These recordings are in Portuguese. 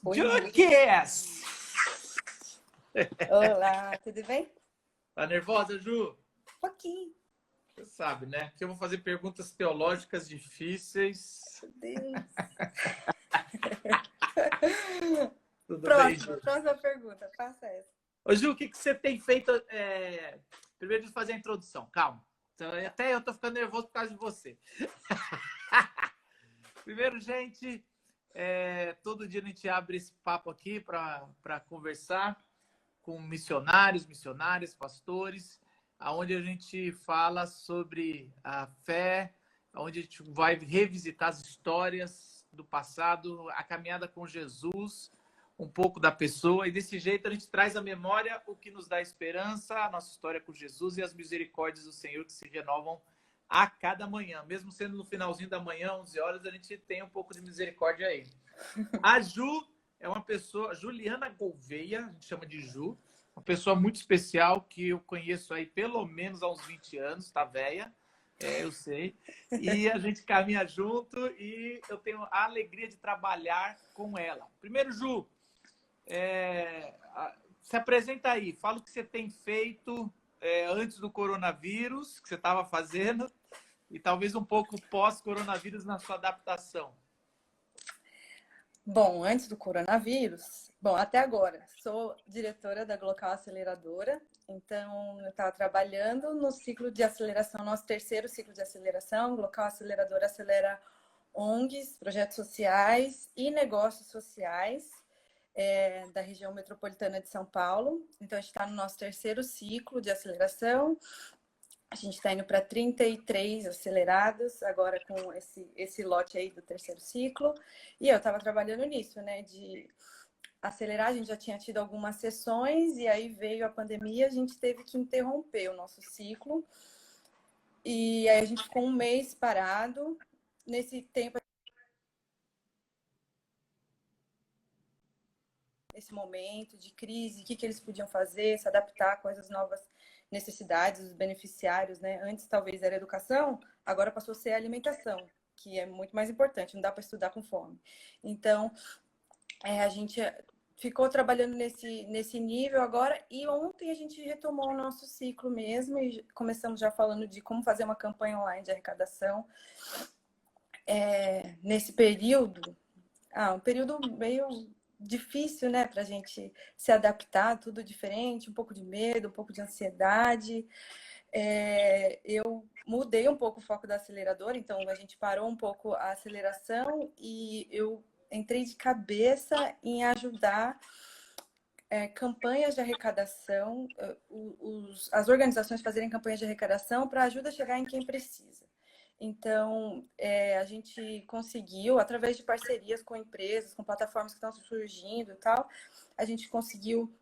Oi, Juques! olá, tudo bem? Tá nervosa, Ju? Um pouquinho. Você sabe, né? Que eu vou fazer perguntas teológicas difíceis. Meu Deus. Tudo bem, Próxima, Ju? próxima pergunta, faça essa. Ô, Ju, o que você tem feito? Primeiro de fazer a introdução, calma. Então, até eu tô ficando nervoso por causa de você. Primeiro, gente, todo dia a gente abre esse papo aqui para conversar com missionários, pastores, aonde a gente fala sobre a fé, onde a gente vai revisitar as histórias do passado, a caminhada com Jesus, um pouco da pessoa, e desse jeito a gente traz à memória o que nos dá esperança, a nossa história com Jesus e as misericórdias do Senhor que se renovam a cada manhã. Mesmo sendo no finalzinho da manhã, 11 horas, a gente tem um pouco de misericórdia aí. A Ju é uma pessoa, Juliana Gouveia, a gente chama de Ju, uma pessoa muito especial que eu conheço aí pelo menos há uns 20 anos, tá velha, eu sei. E a gente caminha junto e eu tenho a alegria de trabalhar com ela. Primeiro, Ju, se apresenta aí, fala o que você tem feito antes do coronavírus, que você estava fazendo, e talvez um pouco pós-coronavírus na sua adaptação. Bom, antes do coronavírus, até agora, sou diretora da Glocal Aceleradora, então eu estava trabalhando no ciclo de aceleração, nosso terceiro ciclo de aceleração. Glocal Aceleradora acelera ONGs, projetos sociais e negócios sociais da região metropolitana de São Paulo. Então, a gente está no nosso terceiro ciclo de aceleração. A gente está indo para 33 acelerados, agora com esse lote aí do terceiro ciclo. E eu estava trabalhando nisso, né? De acelerar, a gente já tinha tido algumas sessões, e aí veio a pandemia, a gente teve que interromper o nosso ciclo. E aí a gente ficou um mês parado. Nesse tempo, nesse momento de crise, o que eles podiam fazer, se adaptar com essas novas necessidades dos beneficiários, né? Antes talvez era educação, agora passou a ser a alimentação, que é muito mais importante, não dá para estudar com fome. Então, a gente ficou trabalhando nesse nível agora, e ontem a gente retomou o nosso ciclo mesmo, e começamos já falando de como fazer uma campanha online de arrecadação. Nesse período, um período meio difícil, né, para a gente se adaptar, tudo diferente, um pouco de medo, um pouco de ansiedade. Eu mudei um pouco o foco da aceleradora, então a gente parou um pouco a aceleração e eu entrei de cabeça em ajudar campanhas de arrecadação, as organizações fazerem campanhas de arrecadação para ajuda a chegar em quem precisa. Então, a gente conseguiu, através de parcerias com empresas, com plataformas que estão surgindo e tal, a gente conseguiu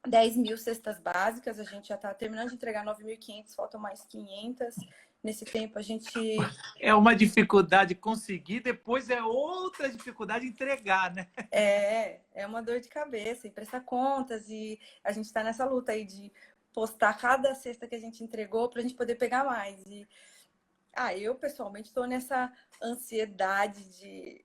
10 mil cestas básicas, a gente já está terminando de entregar 9.500, faltam mais 500. Nesse tempo, a gente... É uma dificuldade conseguir, depois é outra dificuldade entregar, né? É uma dor de cabeça, e prestar contas, e a gente está nessa luta aí de postar cada cesta que a gente entregou para a gente poder pegar mais. E eu pessoalmente estou nessa ansiedade de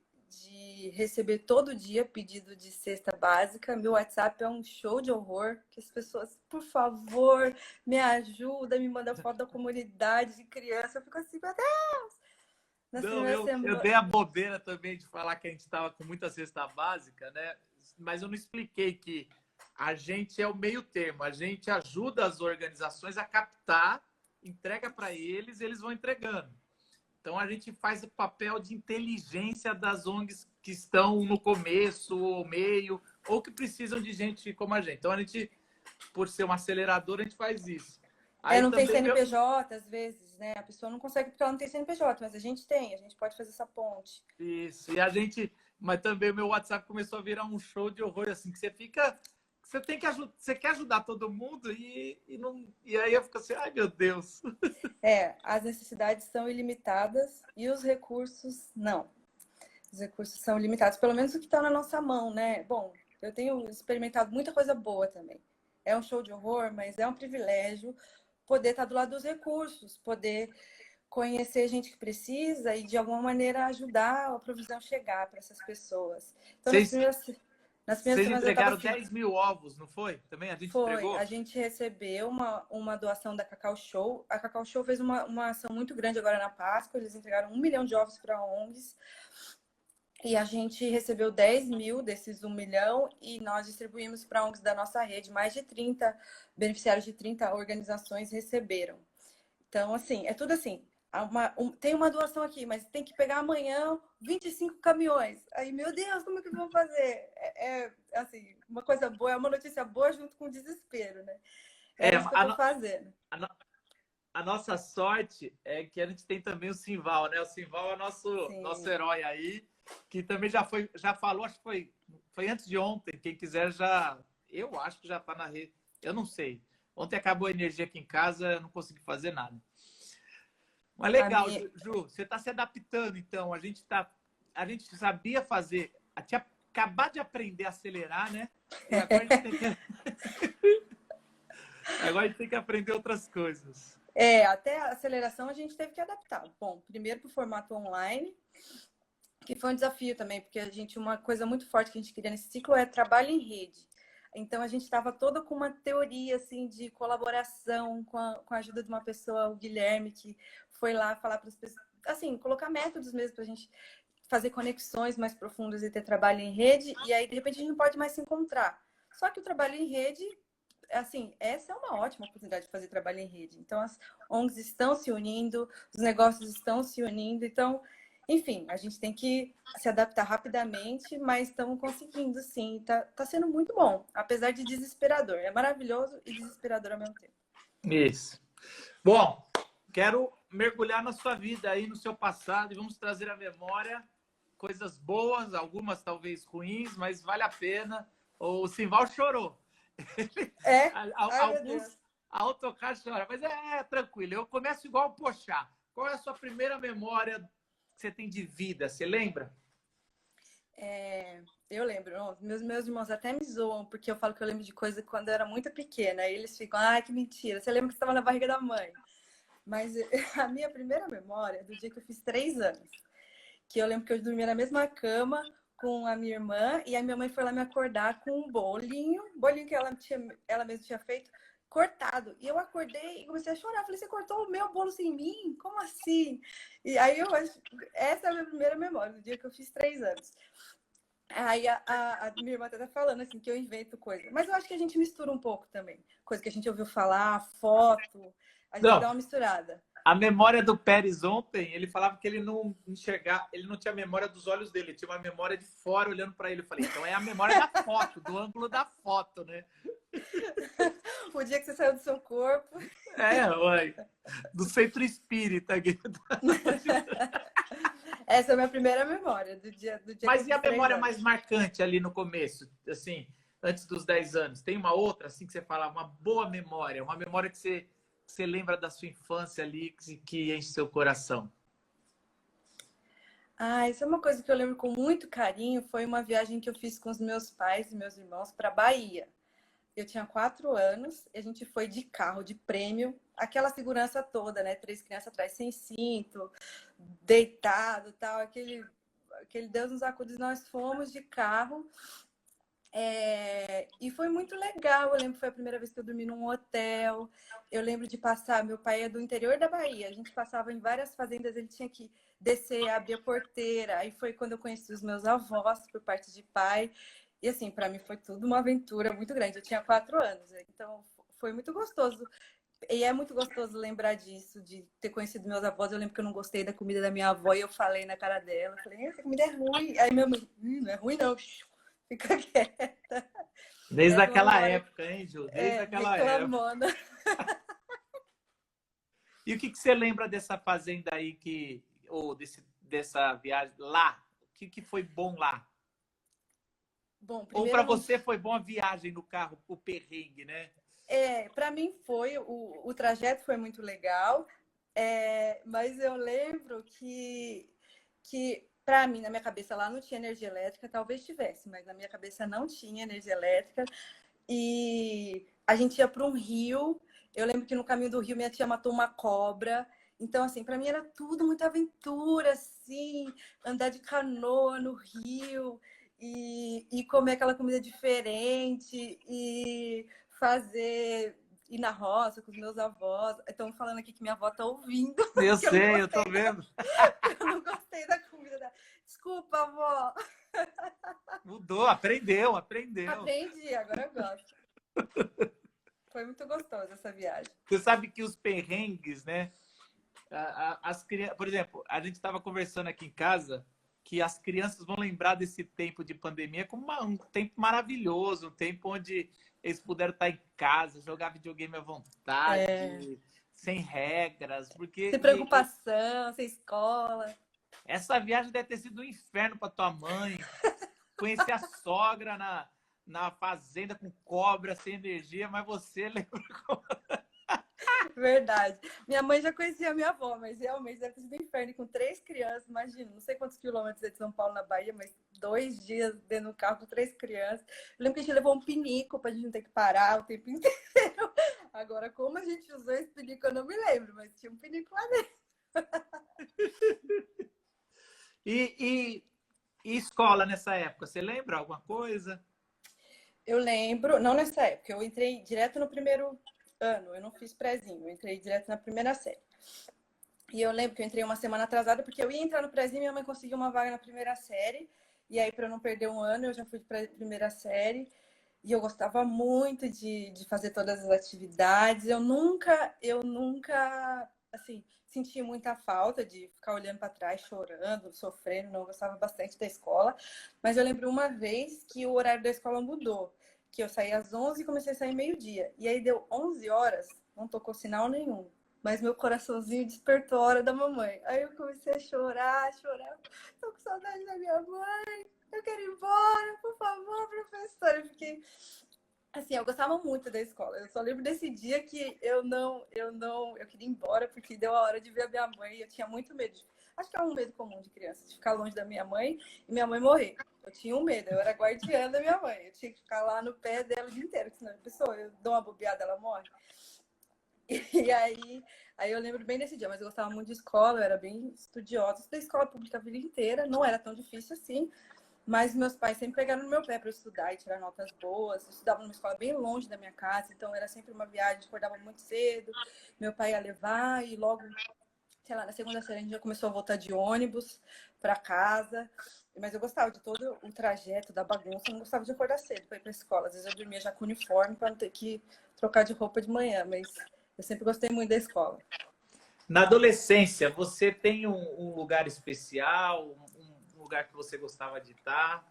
receber todo dia pedido de cesta básica. Meu WhatsApp é um show de horror, que as pessoas, por favor, me ajuda, me manda foto da comunidade de criança. Eu fico assim, meu Deus! Não, eu dei a bobeira também de falar que a gente estava com muita cesta básica, né? Mas eu não expliquei que a gente é o meio termo, a gente ajuda as organizações a captar, entrega para eles, eles vão entregando. Então, a gente faz o papel de inteligência das ONGs que estão no começo, ou meio, ou que precisam de gente como a gente. Então, a gente, por ser uma aceleradora, a gente faz isso. Aí não tem CNPJ, às vezes, né? A pessoa não consegue porque ela não tem CNPJ, mas a gente tem, a gente pode fazer essa ponte. Isso, e a gente... Mas também o meu WhatsApp começou a virar um show de horror, assim, que você fica... Você tem que ajudar, você quer ajudar todo mundo e aí eu fico assim, ai meu Deus. As necessidades são ilimitadas e os recursos não. Os recursos são limitados, pelo menos o que está na nossa mão, né? Bom, eu tenho experimentado muita coisa boa também. É um show de horror, mas é um privilégio poder estar do lado dos recursos, poder conhecer gente que precisa e, de alguma maneira, ajudar a provisão chegar para essas pessoas. Então, Nas primeiras Vocês semanas eu estava entregaram assim, 10 mil ovos, não foi? Também a gente foi, entregou? a gente recebeu uma doação da Cacau Show. A Cacau Show fez uma ação muito grande agora na Páscoa, eles entregaram 1 milhão de ovos para ONGs. E a gente recebeu 10 mil desses 1 milhão e nós distribuímos para ONGs da nossa rede. Mais de 30 beneficiários de 30 organizações receberam. Então, assim, é tudo assim. Tem uma doação aqui, mas tem que pegar amanhã 25 caminhões. Aí, meu Deus, como é que vão fazer? Assim, uma coisa boa, é uma notícia boa junto com o desespero, né? É, É isso que eu estou fazendo. a, no- a nossa sorte é que a gente tem também o Simval, né? O Simval é nosso Sim. herói aí, que também já falou, acho que foi antes de ontem. Quem quiser já. Eu acho que já está na rede. Eu não sei. Ontem acabou a energia aqui em casa, eu não consegui fazer nada. Mas A legal, minha... Ju, você está se adaptando, então. A gente sabia fazer, tinha acabado de aprender a acelerar, né? E agora a gente tem que aprender outras coisas. Até a aceleração a gente teve que adaptar. Bom, primeiro para o formato online, que foi um desafio também, porque uma coisa muito forte que a gente queria nesse ciclo é trabalho em rede. Então a gente estava toda com uma teoria assim de colaboração com a ajuda de uma pessoa, o Guilherme, que foi lá falar para as pessoas, assim, colocar métodos mesmo para a gente fazer conexões mais profundas e ter trabalho em rede. E aí de repente a gente não pode mais se encontrar. Só que o trabalho em rede, assim, essa é uma ótima oportunidade de fazer trabalho em rede. Então as ONGs estão se unindo, os negócios estão se unindo, então enfim, a gente tem que se adaptar rapidamente, mas estamos conseguindo, sim. Tá sendo muito bom, apesar de desesperador. É maravilhoso e desesperador ao mesmo tempo. Isso. Bom, quero mergulhar na sua vida aí, no seu passado, e vamos trazer à memória coisas boas, algumas talvez ruins, mas vale a pena. O Simval chorou. Ai, meu Deus. Ao tocar chora, mas tranquilo. Eu começo igual o Pochá. Qual é a sua primeira memória que você tem de vida? Você lembra? Eu lembro, meus irmãos até me zoam, porque eu falo que eu lembro de coisa quando eu era muito pequena. Aí eles ficam, ai, que mentira. Você lembra que você estava na barriga da mãe? Mas a minha primeira memória é do dia que eu fiz 3 anos. Que eu lembro que eu dormia na mesma cama com a minha irmã e a minha mãe foi lá me acordar com um bolinho que ela mesma tinha feito, cortado. E eu acordei e comecei a chorar. Falei, você cortou o meu bolo sem mim? Como assim? E aí essa é a minha primeira memória, do dia que eu fiz 3 anos. Aí a minha irmã tá falando assim, que eu invento coisa. Mas eu acho que a gente mistura um pouco também. Coisa que a gente ouviu falar, foto, a gente dá Não. uma misturada. A memória do Pérez ontem, ele falava que ele não enxergava, ele não tinha memória dos olhos dele, ele tinha uma memória de fora olhando para ele. Eu falei, então é a memória da foto, do ângulo da foto, né? O dia que você saiu do seu corpo. Ué, do centro espírita. Essa é a minha primeira memória do dia Mas que e eu a fiz 3 memória anos. mais marcante ali no começo, assim, antes dos 10 anos? Tem uma outra, assim, que você fala, uma boa memória, uma memória que você lembra da sua infância ali, que enche seu coração? Isso é uma coisa que eu lembro com muito carinho. Foi uma viagem que eu fiz com os meus pais e meus irmãos para Bahia. Eu tinha 4 anos e a gente foi de carro, de prêmio, aquela segurança toda, né? 3 crianças atrás sem cinto, deitado, tal, aquele Deus nos acude. Nós fomos de carro. E foi muito legal. Eu lembro que foi a primeira vez que eu dormi num hotel. Eu lembro de passar. Meu pai é do interior da Bahia. A gente passava em várias fazendas. Ele tinha que descer, abrir a porteira. Aí foi quando eu conheci os meus avós, por parte de pai. E assim, para mim foi tudo uma aventura muito grande. Eu tinha 4 anos. Então foi muito gostoso. E é muito gostoso lembrar disso, de ter conhecido meus avós. Eu lembro que eu não gostei da comida da minha avó e eu falei na cara dela. Falei, essa comida é ruim. Aí minha mãe, não é ruim não. Fica quieta. Desde Essa é uma aquela memória época, hein, Ju? Desde aquela época. reclamona. E o que você lembra dessa fazenda aí, ou dessa viagem lá? O que foi bom lá? Bom, Ou primeiro para você foi bom a viagem no carro, o perrengue, né? para mim foi, o trajeto foi muito legal, mas eu lembro que para mim, na minha cabeça lá não tinha energia elétrica, talvez tivesse, mas na minha cabeça não tinha energia elétrica. E a gente ia para um rio. Eu lembro que no caminho do rio minha tia matou uma cobra. Então, assim, para mim era tudo muita aventura, assim, andar de canoa no rio. e comer aquela comida diferente e fazer ir na roça com os meus avós. Estão falando aqui que minha avó tá ouvindo. Eu que eu não sei, eu tô gostei vendo. eu não gostei da comida dela. Desculpa, avó. Mudou, aprendeu, aprendeu. Aprendi, agora eu gosto. Foi muito gostosa essa viagem. Você sabe que os perrengues, né? As crianças, por exemplo, a gente estava conversando aqui em casa que as crianças vão lembrar desse tempo de pandemia como um tempo maravilhoso, um tempo onde eles puderam estar em casa, jogar videogame à vontade, sem regras, porque Sem preocupação, sem escola. essa viagem deve ter sido um inferno para tua mãe. Conhecer a sogra na fazenda com cobra, sem energia, mas você lembra como... Verdade. Minha mãe já conhecia a minha avó, mas realmente deve ter sido um inferno. E com 3 crianças, imagina, não sei quantos quilômetros é de São Paulo na Bahia, mas 2 dias dentro do carro com 3 crianças. Eu lembro que a gente levou um pinico pra gente não ter que parar o tempo inteiro. Agora, como a gente usou esse pinico, eu não me lembro, mas tinha um pinico lá dentro. E escola nessa época, você lembra alguma coisa? Eu lembro, não nessa época, eu entrei direto no primeiro ano, eu não fiz prézinho, eu entrei direto na primeira série. E eu lembro que eu entrei uma semana atrasada, porque eu ia entrar no prézinho e minha mãe conseguiu uma vaga na primeira série. E aí, para eu não perder um ano, eu já fui para a primeira série. E eu gostava muito de fazer todas as atividades. Eu nunca, assim, senti muita falta de ficar olhando para trás, chorando, sofrendo. Não, eu gostava bastante da escola. Mas eu lembro uma vez que o horário da escola mudou. Que eu saí às 11 e comecei a sair meio-dia. E aí deu 11 horas, não tocou sinal nenhum. Mas meu coraçãozinho despertou a hora da mamãe. Aí eu comecei a chorar, chorar. Tô com saudade da minha mãe. Eu quero ir embora, por favor, professora. Eu fiquei... Assim, eu gostava muito da escola. Eu só lembro desse dia que eu queria ir embora porque deu a hora de ver a minha mãe. Eu tinha muito medo. Acho que é um medo comum de criança, de ficar longe da minha mãe e minha mãe morrer. Eu tinha um medo, eu era guardiã da minha mãe. Eu tinha que ficar lá no pé dela o dia inteiro, senão a pessoa, eu dou uma bobeada, ela morre. E aí eu lembro bem desse dia, mas eu gostava muito de escola, eu era bem estudiosa. Estudei escola pública a vida inteira, não era tão difícil assim, mas meus pais sempre pegaram no meu pé para eu estudar e tirar notas boas. Eu estudava numa escola bem longe da minha casa, então era sempre uma viagem, acordava muito cedo, meu pai ia levar e logo, sei lá, na segunda série a gente já começou a voltar de ônibus para casa. Mas eu gostava de todo o trajeto, da bagunça, eu não gostava de acordar cedo para ir para a escola. Às vezes eu dormia já com uniforme para não ter que trocar de roupa de manhã, mas eu sempre gostei muito da escola. Na adolescência, você tem um lugar especial, um lugar que você gostava de estar?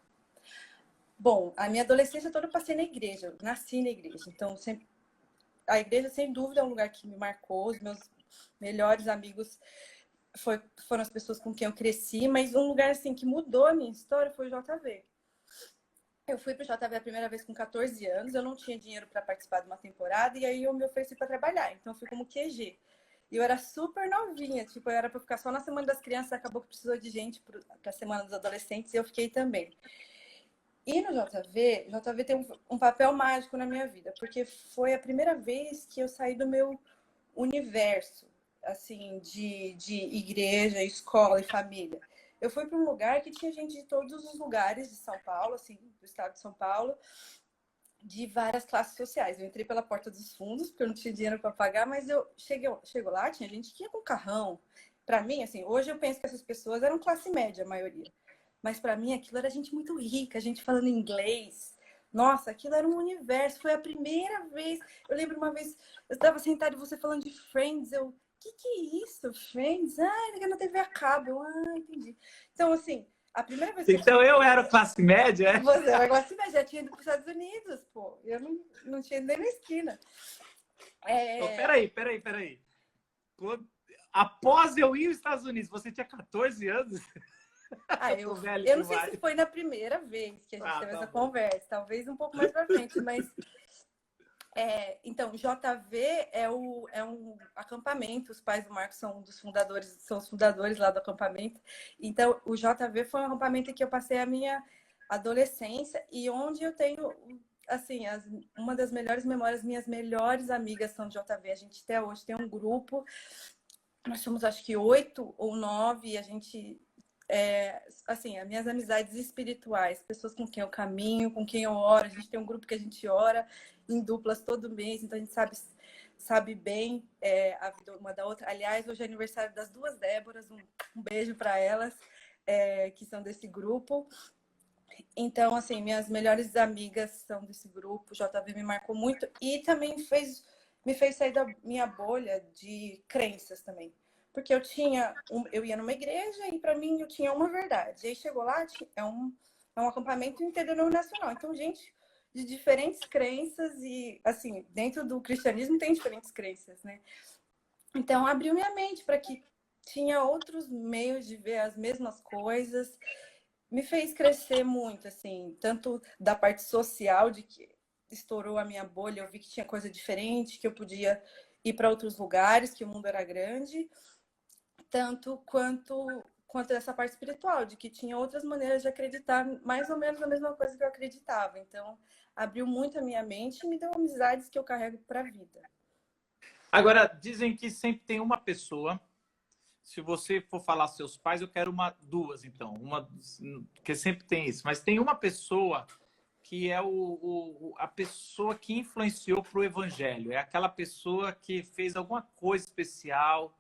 Bom, a minha adolescência toda eu passei na igreja, eu nasci na igreja, então sempre, a igreja sem dúvida é um lugar que me marcou, os meus melhores amigos foram as pessoas com quem eu cresci, mas um lugar assim que mudou a minha história foi o JV. Eu fui para o JV a primeira vez com 14 anos, eu não tinha dinheiro para participar de uma temporada e aí eu me ofereci para trabalhar, então eu fui como QG. E eu era super novinha, tipo, eu era para ficar só na Semana das Crianças, acabou que precisou de gente para a Semana dos Adolescentes e eu fiquei também. E no JV tem um papel mágico na minha vida, porque foi a primeira vez que eu saí do meu universo, assim, de igreja, escola e família. Eu fui para um lugar que tinha gente de todos os lugares de São Paulo, assim, do estado de São Paulo, de várias classes sociais. Eu entrei pela porta dos fundos, porque eu não tinha dinheiro para pagar, mas chego lá, tinha gente que ia com carrão. Para mim, assim, hoje eu penso que essas pessoas eram classe média, a maioria. Mas para mim aquilo era gente muito rica, gente falando inglês. Nossa, aquilo era um universo. Foi a primeira vez. Eu lembro uma vez, eu estava sentada e você falando de Friends. Eu, que é isso? Friends? Ah, é na TV a cabo. Eu, entendi. Então, assim, a primeira vez que Então eu era classe média, é? você era classe média, já tinha ido para os Estados Unidos, pô. Eu não tinha nem na esquina. Oh, peraí. Após eu ir aos Estados Unidos, você tinha 14 anos? Eu não sei se foi na primeira vez que a gente teve essa conversa, talvez um pouco mais pra frente, mas então, JV é um acampamento, os pais do Marcos são os fundadores lá do acampamento. Então, o JV foi um acampamento que eu passei a minha adolescência e onde eu tenho, assim, uma das melhores memórias, minhas melhores amigas são do JV. A gente até hoje tem um grupo, nós somos acho que 8 ou 9, e a gente assim, as minhas amizades espirituais, pessoas com quem eu caminho, com quem eu oro. A gente tem um grupo que a gente ora em duplas todo mês, então a gente sabe bem a vida uma da outra. Aliás, hoje é aniversário das duas Déboras, um beijo para elas, que são desse grupo. Então, assim, minhas melhores amigas são desse grupo, o JV me marcou muito e também me fez sair da minha bolha de crenças também. Porque eu ia numa igreja e para mim eu tinha uma verdade. E aí chegou lá, é um acampamento interdenominacional. Então, gente de diferentes crenças e, assim, dentro do cristianismo tem diferentes crenças, né? Então, abriu minha mente para que tinha outros meios de ver as mesmas coisas. Me fez crescer muito, assim, tanto da parte social, de que estourou a minha bolha, eu vi que tinha coisa diferente, que eu podia ir para outros lugares, que o mundo era grande, tanto quanto essa parte espiritual, de que tinha outras maneiras de acreditar mais ou menos a mesma coisa que eu acreditava. Então, abriu muito a minha mente e me deu amizades que eu carrego para a vida. Agora, dizem que sempre tem uma pessoa. Se você for falar seus pais, eu quero duas, então. Porque sempre tem isso. Mas tem uma pessoa que é a pessoa que influenciou para o evangelho. É aquela pessoa que fez alguma coisa especial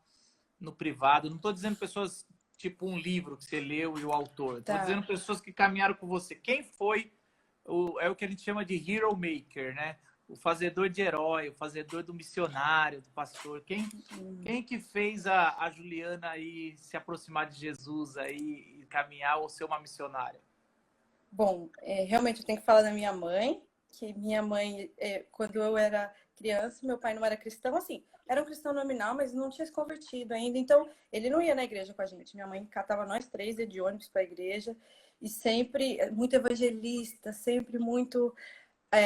no privado. Não estou dizendo pessoas tipo um livro que você leu e o autor. Estou dizendo pessoas que caminharam com você. Quem foi é o que a gente chama de hero maker, né? O fazedor de herói, o fazedor do missionário, do pastor. Quem que fez a Juliana aí se aproximar de Jesus aí e caminhar ou ser uma missionária? Bom, realmente eu tenho que falar da minha mãe, que minha mãe, quando eu era criança, meu pai não era cristão, assim, era um cristão nominal, mas não tinha se convertido ainda, então ele não ia na igreja com a gente. Minha mãe catava nós três, ia de ônibus para a igreja, e sempre muito evangelista, sempre muito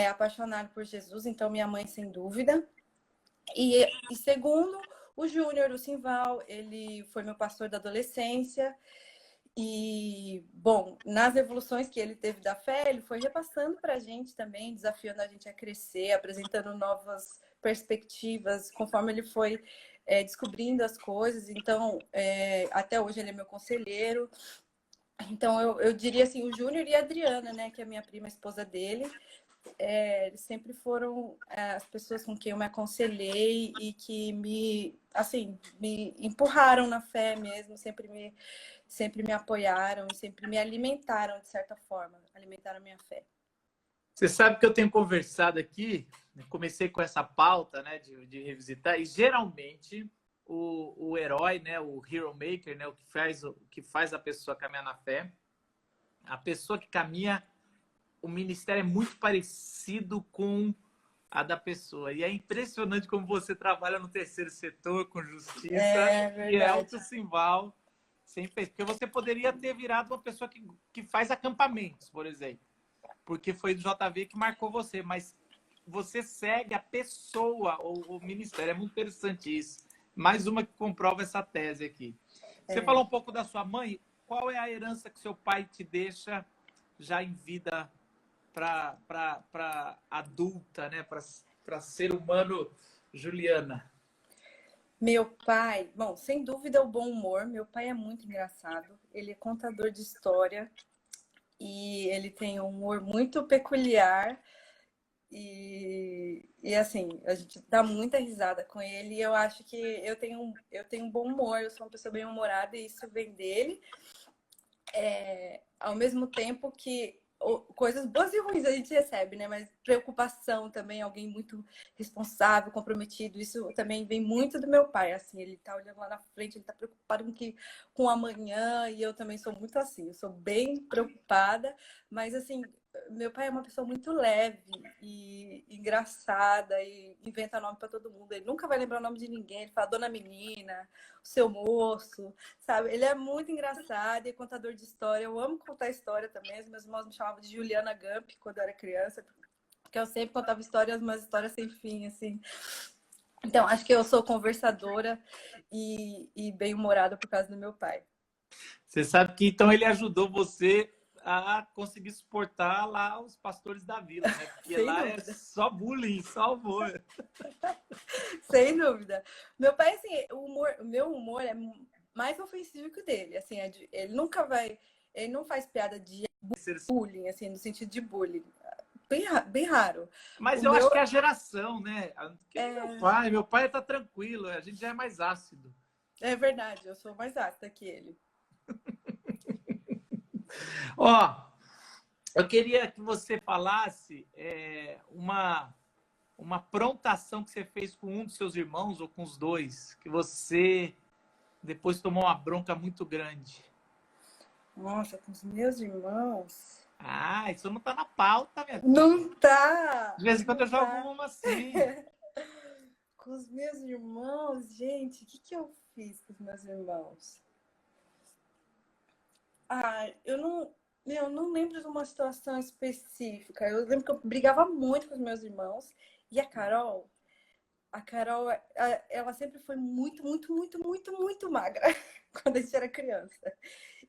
apaixonado por Jesus, então minha mãe, sem dúvida. E segundo, o Júnior, o Simval, ele foi meu pastor da adolescência. E, bom, nas evoluções que ele teve da fé, ele foi repassando para a gente também, desafiando a gente a crescer, apresentando novas perspectivas, conforme ele foi descobrindo as coisas. Então, até hoje ele é meu conselheiro. Então, eu diria assim, o Júnior e a Adriana, né, que é a minha prima, esposa dele, eles sempre foram as pessoas com quem eu me aconselhei e que assim, me empurraram na fé mesmo, sempre me apoiaram e sempre me alimentaram, de certa forma, alimentaram a minha fé. Você sabe que eu tenho conversado aqui, comecei com essa pauta, né, de revisitar, e geralmente o herói, né, o hero maker, né, o que faz a pessoa caminhar na fé, a pessoa que caminha, o ministério é muito parecido com a da pessoa. E é impressionante como você trabalha no terceiro setor, com justiça, e é o Simval sempre fez. Porque você poderia ter virado uma pessoa que faz acampamentos, por exemplo. Porque foi do JV que marcou você. Mas você segue a pessoa, o ministério. É muito interessante isso. Mais uma que comprova essa tese aqui. Você falou um pouco da sua mãe. Qual é a herança que seu pai te deixa já em vida para adulta, né? Para ser humano, Juliana? Meu pai, bom, sem dúvida o bom humor. Meu pai é muito engraçado. Ele é contador de história e ele tem um humor muito peculiar. E assim, a gente dá muita risada com ele. E eu acho que eu tenho um bom humor, eu sou uma pessoa bem humorada e isso vem dele. Ao mesmo tempo que coisas boas e ruins a gente recebe, né? Mas preocupação também, alguém muito responsável, comprometido, isso também vem muito do meu pai, assim, ele tá olhando lá na frente, ele tá preocupado com o amanhã, e eu também sou muito assim, eu sou bem preocupada, mas assim, meu pai é uma pessoa muito leve e engraçada e inventa nome para todo mundo. Ele nunca vai lembrar o nome de ninguém. Ele fala Dona Menina, o seu moço, sabe? Ele é muito engraçado e é contador de história. Eu amo contar história também. Os meus irmãos me chamavam de Juliana Gump quando eu era criança, porque eu sempre contava histórias, umas histórias sem fim, assim. Então, acho que eu sou conversadora e bem-humorada por causa do meu pai. Você sabe que então ele ajudou você a conseguir suportar lá os pastores da vila, né? Porque lá é só bullying, só humor. Sem dúvida. Meu pai, assim, o meu humor é mais ofensivo que o dele. Assim, ele nunca vai... Ele não faz piada de bullying, assim, no sentido de bullying. Bem raro. Mas O eu acho meu que é a geração, né? Que nem meu pai tá tranquilo, a gente já é mais ácido. é verdade, eu sou mais ácida que ele. Ó, eu queria que você falasse uma aprontação que você fez com um dos seus irmãos ou com os dois, que você depois tomou uma bronca muito grande. Nossa, com os meus irmãos... Ah, isso não tá na pauta, minha filha. Não tá! De vez em quando eu jogo Tá. uma assim. Com os meus irmãos, gente, o que eu fiz com os meus irmãos? Ah, eu não lembro de uma situação específica. Eu lembro que eu brigava muito com os meus irmãos. E a Carol, ela sempre foi muito, muito, muito, muito, muito magra quando a gente era criança.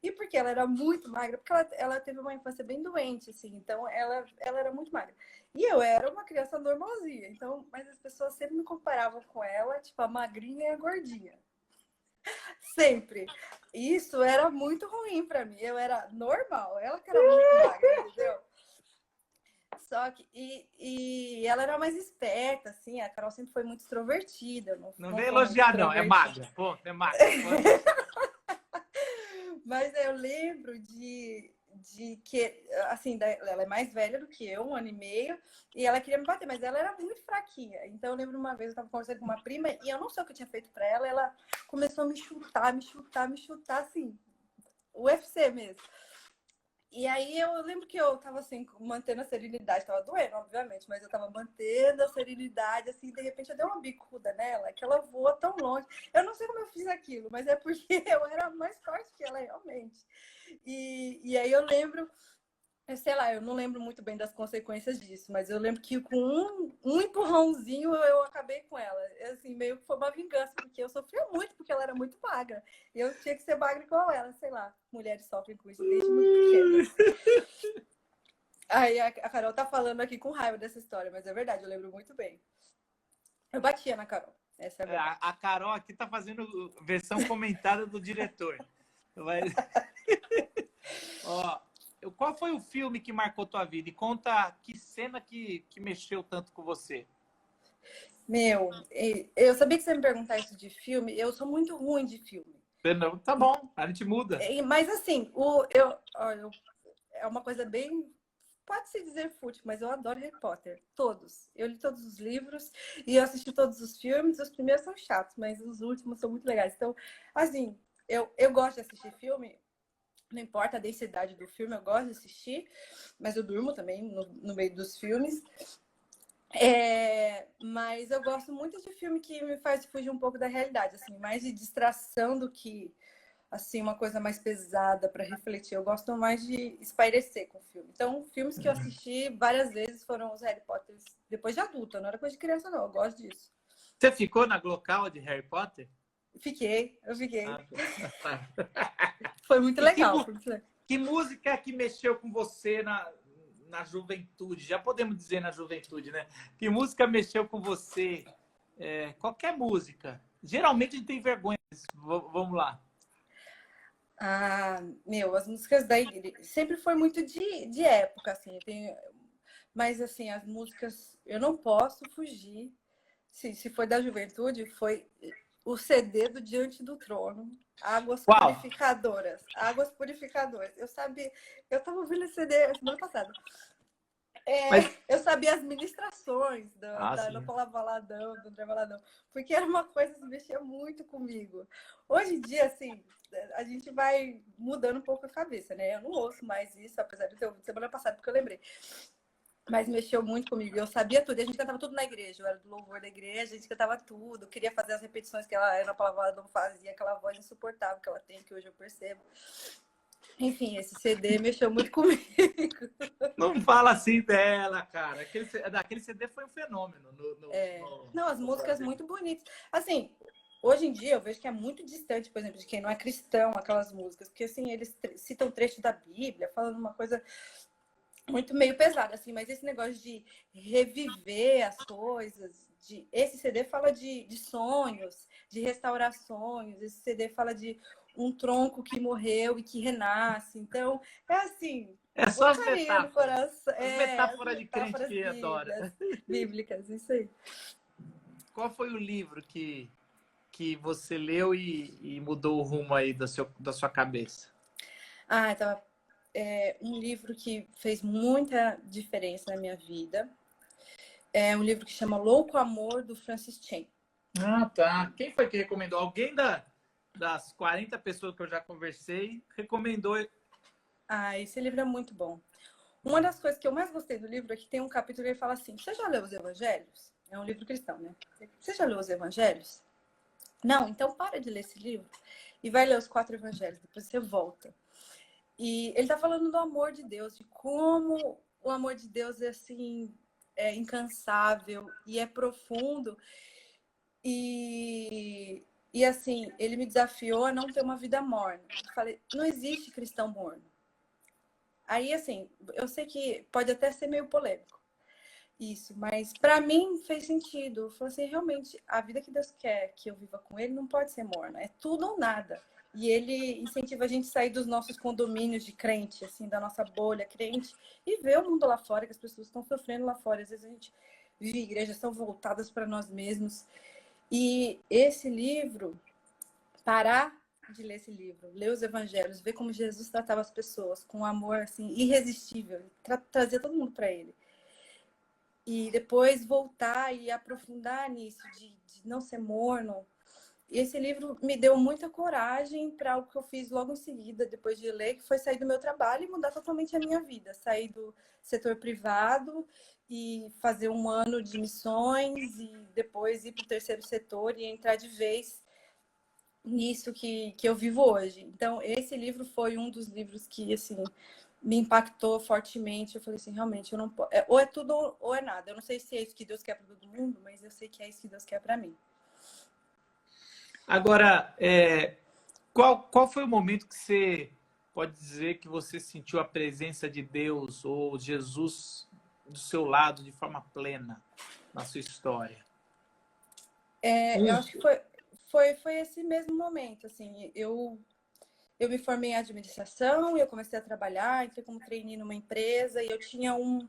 E por que ela era muito magra? Porque ela teve uma infância bem doente, assim. Então, ela era muito magra. E eu era uma criança normalzinha. Então, mas as pessoas sempre me comparavam com ela, tipo, a magrinha e a gordinha. Sempre. Isso era muito ruim pra mim. Eu era normal. Ela que era muito magra, entendeu? Só que... E ela era mais esperta, assim. A Carol sempre foi muito extrovertida. Não Não vem sou muito elogiar, não. É extrovertida. magra. Pô, é magra. Mas eu lembro de que, assim, ela é mais velha do que eu, 1 ano e meio, e ela queria me bater, mas ela era muito fraquinha. Então eu lembro uma vez, eu tava conversando com uma prima, e eu não sei o que eu tinha feito pra ela, ela começou a me chutar, assim, UFC mesmo. E aí eu lembro que eu tava assim, mantendo a serenidade, tava doendo, obviamente, mas eu tava mantendo a serenidade, assim, de repente eu dei uma bicuda nela, que ela voa tão longe. Eu não sei como eu fiz aquilo, mas é porque eu era mais forte que ela, realmente. E aí eu lembro, sei lá, eu não lembro muito bem das consequências disso, mas eu lembro que com um empurrãozinho eu acabei com ela. Assim, meio que foi uma vingança, porque eu sofria muito, porque ela era muito magra. E eu tinha que ser magra igual ela, sei lá. Mulheres sofrem com isso desde muito pequenas. Aí a Carol tá falando aqui com raiva dessa história, mas é verdade, eu lembro muito bem. Eu batia na Carol, essa é a verdade. A Carol aqui tá fazendo versão comentada do diretor. Mas... Ó, qual foi o filme que marcou tua vida? E conta que cena que mexeu tanto com você. Meu, eu sabia que você ia me perguntar isso de filme. Eu sou muito ruim de filme. Não, tá bom, a gente muda. Mas assim, é uma coisa bem... Pode-se dizer fútil, mas eu adoro Harry Potter. Todos. Eu li todos os livros e eu assisti todos os filmes. Os primeiros são chatos, mas os últimos são muito legais. Então, assim, eu gosto de assistir filme. Não importa a densidade do filme, eu gosto de assistir. Mas eu durmo também no meio dos filmes. Mas eu gosto muito de filme que me faz fugir um pouco da realidade. Assim, mais de distração do que... assim, uma coisa mais pesada para refletir. Eu gosto mais de espairecer com o filme. Então, filmes que eu assisti várias vezes foram os Harry Potter depois de adulta, não era coisa de criança, não. Eu gosto disso. Você ficou na Glocal de Harry Potter? Eu fiquei. Tá. Foi muito legal. Que música que mexeu com você na juventude? Já podemos dizer na juventude, né? Que música mexeu com você? Qualquer música. Geralmente a gente tem vergonha. Vamos lá. Ah, as músicas da igreja sempre foi muito de época, assim. Mas, assim, as músicas, eu não posso fugir. Se foi da juventude, foi o CD do Diante do Trono. Águas Purificadoras. Águas Purificadoras. Eu sabia, eu estava ouvindo esse CD semana passada. Eu sabia as ministrações da Ana Paula Valadão, do André Valadão, porque era uma coisa que mexia muito comigo. Hoje em dia, assim, a gente vai mudando um pouco a cabeça, né? Eu não ouço mais isso, apesar de ter ouvido semana passada, porque eu lembrei. Mas mexeu muito comigo. Eu sabia tudo. E a gente cantava tudo na igreja. Eu era do louvor da igreja, a gente cantava tudo. Eu queria fazer as repetições que a Ana Paula Valadão fazia, aquela voz insuportável que ela tem, que hoje eu percebo. Enfim, esse CD mexeu muito comigo. Não fala assim dela, cara. Aquele CD foi um fenômeno. Não, as músicas muito bonitas. Assim, hoje em dia eu vejo que é muito distante, por exemplo, de quem não é cristão, aquelas músicas. Porque, assim, eles citam trecho da Bíblia, falando uma coisa muito meio pesada, assim. Mas esse negócio de reviver as coisas, Esse CD fala de sonhos, de restaurar sonhos. Esse CD fala de um tronco que morreu e que renasce. Então, é assim, É um só as carinho no metáforas. coração. As As metáforas de crente metáforas que adora. bíblicas, isso aí. Qual foi o livro que você leu e mudou o rumo aí da sua cabeça? Ah, então, um livro que fez muita diferença na minha vida. É um livro que chama Louco Amor, do Francis Chan. Ah, tá. Quem foi que recomendou? Alguém das 40 pessoas que eu já conversei recomendou. Ah, esse livro é muito bom. Uma das coisas que eu mais gostei do livro é que tem um capítulo que ele fala assim: você já leu os evangelhos? É um livro cristão, né? Você já leu os evangelhos? Não, então para de ler esse livro e vai ler os 4 evangelhos, depois você volta. E ele tá falando do amor de Deus, de como o amor de Deus é assim, é incansável e é profundo. E assim, ele me desafiou a não ter uma vida morna. Eu falei, não existe cristão morno. Aí, assim, eu sei que pode até ser meio polêmico isso, mas para mim fez sentido. Eu falei assim, realmente, a vida que Deus quer que eu viva com Ele não pode ser morna, é tudo ou nada. E Ele incentiva a gente a sair dos nossos condomínios de crente, assim, da nossa bolha crente, e ver o mundo lá fora, que as pessoas estão sofrendo lá fora. Às vezes a gente vive igrejas tão voltadas para nós mesmos. E esse livro, parar de ler esse livro, ler os evangelhos, ver como Jesus tratava as pessoas com um amor assim irresistível, trazer todo mundo para ele. E depois voltar e aprofundar nisso, de não ser morno. E esse livro me deu muita coragem para algo que eu fiz logo em seguida, depois de ler, que foi sair do meu trabalho e mudar totalmente a minha vida. Sair do setor privado e fazer um ano de missões e depois ir para o terceiro setor e entrar de vez nisso que eu vivo hoje. Então, esse livro foi um dos livros que, assim, me impactou fortemente. Eu falei assim, realmente, eu não posso... ou é tudo ou é nada. Eu não sei se é isso que Deus quer para todo mundo, mas eu sei que é isso que Deus quer para mim. Agora, qual foi o momento que você pode dizer que você sentiu a presença de Deus ou Jesus do seu lado de forma plena na sua história? Eu acho que foi esse mesmo momento, assim, eu me formei em administração, eu comecei a trabalhar, entrei como trainee numa empresa e eu tinha um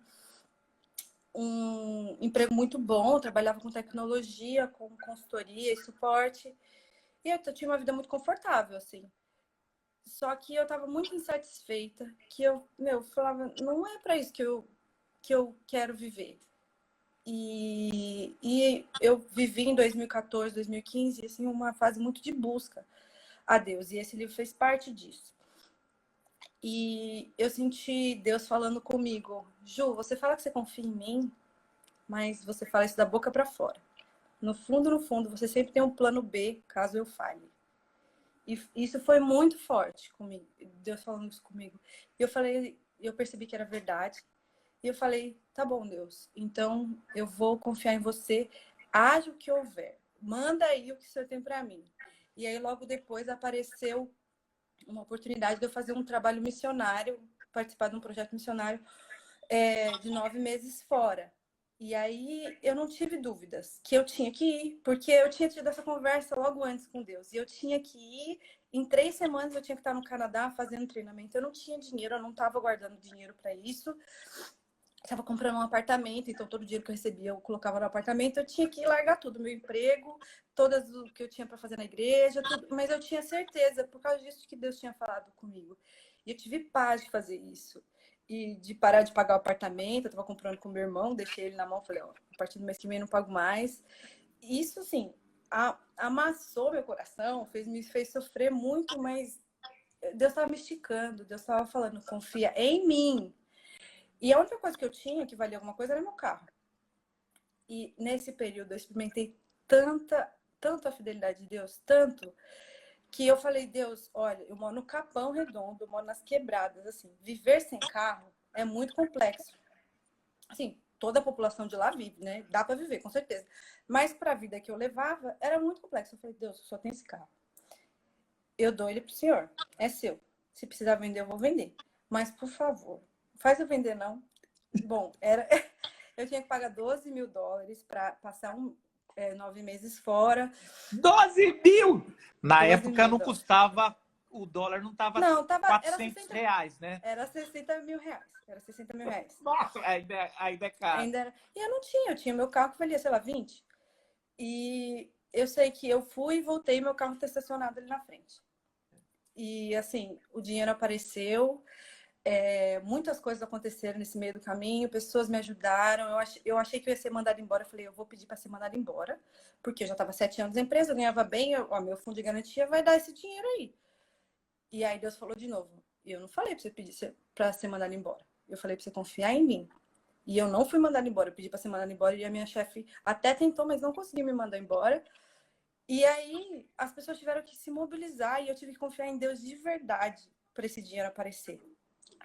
emprego muito bom, trabalhava com tecnologia, com consultoria e suporte, e eu tinha uma vida muito confortável, assim. Só que eu estava muito insatisfeita, que eu falava, não é para isso que eu quero viver. E eu vivi em 2014, 2015, assim, uma fase muito de busca a Deus, e esse livro fez parte disso. E eu senti Deus falando comigo, Ju, você fala que você confia em mim, mas você fala isso da boca para fora. No fundo, você sempre tem um plano B, caso eu falhe. E isso foi muito forte comigo, Deus falando isso comigo. E eu percebi que era verdade. E eu falei, tá bom, Deus, então eu vou confiar em você, haja o que houver. Manda aí o que o Senhor tem para mim. E aí, logo depois, apareceu uma oportunidade de eu fazer um trabalho missionário, participar de um projeto missionário de 9 meses fora. E aí eu não tive dúvidas que eu tinha que ir, porque eu tinha tido essa conversa logo antes com Deus. E eu tinha que ir, em 3 semanas eu tinha que estar no Canadá fazendo treinamento. Eu não tinha dinheiro, eu não estava guardando dinheiro para isso. Estava comprando um apartamento, então todo o dinheiro que eu recebia eu colocava no apartamento. Eu tinha que largar tudo, meu emprego, todas o que eu tinha para fazer na igreja, tudo. Mas eu tinha certeza, por causa disso, que Deus tinha falado comigo. E eu tive paz de fazer isso. E de parar de pagar o apartamento. Eu estava comprando com meu irmão, deixei ele na mão, falei, ó, a partir do mês que vem eu não pago mais. Isso, assim, amassou meu coração, me fez sofrer muito, mas Deus estava me esticando, Deus estava falando, confia em mim. E a única coisa que eu tinha que valia alguma coisa era meu carro. E nesse período eu experimentei tanto a fidelidade de Deus, tanto, que eu falei, Deus, olha, eu moro no Capão Redondo, eu moro nas quebradas, assim, viver sem carro é muito complexo. Assim, toda a população de lá vive, né? Dá para viver, com certeza. Mas para a vida que eu levava, era muito complexo. Eu falei, Deus, eu só tenho esse carro. Eu dou ele pro senhor, é seu. Se precisar vender, eu vou vender. Mas, por favor, faz eu vender, não. Bom, tinha que pagar US$ 12.000 para passar 9 meses fora. 12 mil! Na 12 época mil não dólares. custava, o dólar não estava Não, era 400 60, reais, né? era R$ 60.000. Era R$ 60.000. Nossa, ainda é caro. Ainda era. E eu tinha meu carro que valia, sei lá, 20. E eu sei que eu fui e voltei, meu carro tá estacionado ali na frente. E assim, o dinheiro apareceu, muitas coisas aconteceram nesse meio do caminho, pessoas me ajudaram. Eu achei que eu ia ser mandada embora. Eu falei, eu vou pedir para ser mandada embora, porque eu já estava 7 anos na empresa, eu ganhava bem, meu fundo de garantia vai dar esse dinheiro aí. E aí Deus falou de novo, eu não falei para você pedir para ser mandada embora. Eu falei para você confiar em mim. E eu não fui mandada embora, eu pedi para ser mandada embora e a minha chefe até tentou, mas não conseguiu me mandar embora. E aí as pessoas tiveram que se mobilizar e eu tive que confiar em Deus de verdade para esse dinheiro aparecer.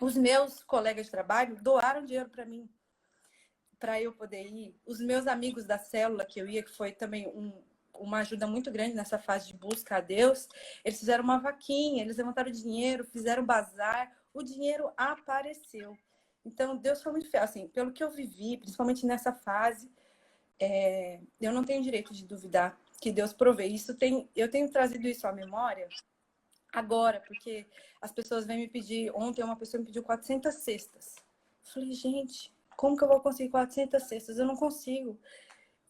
Os meus colegas de trabalho doaram dinheiro para mim, para eu poder ir. Os meus amigos da célula que eu ia, que foi também uma ajuda muito grande nessa fase de busca a Deus, eles fizeram uma vaquinha, eles levantaram dinheiro, fizeram bazar, o dinheiro apareceu. Então, Deus foi muito fiel. Assim, pelo que eu vivi, principalmente nessa fase, eu não tenho direito de duvidar que Deus provê. Eu tenho trazido isso à memória agora, porque as pessoas vêm me pedir. Ontem uma pessoa me pediu 400 cestas. Eu falei, gente, como que eu vou conseguir 400 cestas? Eu não consigo.